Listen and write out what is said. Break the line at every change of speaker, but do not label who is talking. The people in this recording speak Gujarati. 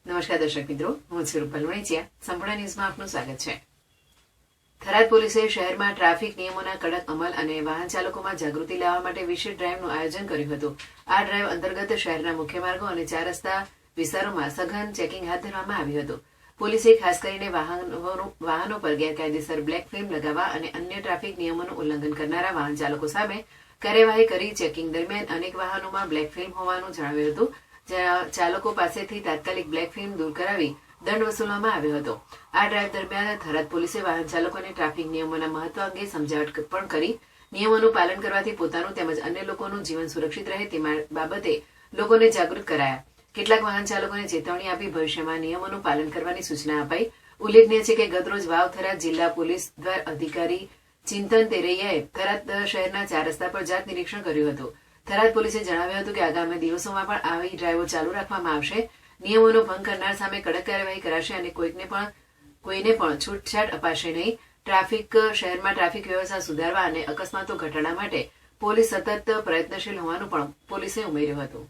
નમસ્કાર દર્શક મિત્રો, હું છું રૂપલ વણિચિયા. સંપૂર્ણ ન્યૂઝમાં આપનું સ્વાગત છે. થરાદ પોલીસે શહેરમાં ટ્રાફિક નિયમોના કડક અમલ અને વાહન ચાલકોમાં જાગૃતિ લાવવા માટે વિશેષ ડ્રાઈવનું આયોજન કર્યું હતું. આ ડ્રાઈવ અંતર્ગત શહેરના મુખ્ય માર્ગો અને 4 રસ્તા વિસ્તારોમાં સઘન ચેકિંગ હાથ ધરવામાં આવ્યું હતું. પોલીસે ખાસ કરીને વાહનો પર ગેરકાયદેસર બ્લેક ફિલ્મ લગાવવા અને અન્ય ટ્રાફિક નિયમોનું ઉલ્લંઘન કરનારા વાહન ચાલકો સામે કાર્યવાહી કરી ચેકિંગ દરમિયાન અનેક વાહનોમાં બ્લેક ફિલ્મ હોવાનું જણાવ્યું હતું. ચાલકો પાસેથી તાત્કાલિક બ્લેક ફિલ્મ દૂર કરાવી દંડ વસૂલવામાં આવ્યો હતો. આ ડ્રાઈવ દરમિયાન થરાદ પોલીસે વાહન ચાલકોને ટ્રાફિક નિયમોના મહત્વ અંગે સમજાવટ પણ કરી નિયમોનું પાલન કરવાથી પોતાનું તેમજ અન્ય લોકોનું જીવન સુરક્ષિત રહે તે બાબતે લોકોને જાગૃત કરાયા. કેટલાક વાહન ચાલકોને ચેતવણી આપી ભવિષ્યમાં નિયમોનું પાલન કરવાની સૂચના અપાઈ. ઉલ્લેખનીય છે કે ગતરોજ વાવ થરાદ જિલ્લા પોલીસ દ્વારા અધિકારી ચિંતન તેરૈયાએ થરાદ શહેરના 4 રસ્તા પર જાત નિરીક્ષણ કર્યું હતું. થરાદ પોલીસે જણાવ્યું હતું કે આગામી દિવસોમાં પણ આવી ડ્રાઈવો ચાલુ રાખવામાં આવશે. નિયમોનો ભંગ કરનાર સામે કડક કાર્યવાહી કરાશે અને કોઈને પણ છૂટછાટ અપાશે નહીં. શહેરમાં ટ્રાફિક વ્યવસ્થા સુધારવા અને અકસ્માતો ઘટાડવા માટે પોલીસ સતત પ્રયત્નશીલ હોવાનું પણ પોલીસે ઉમેર્યું હતું.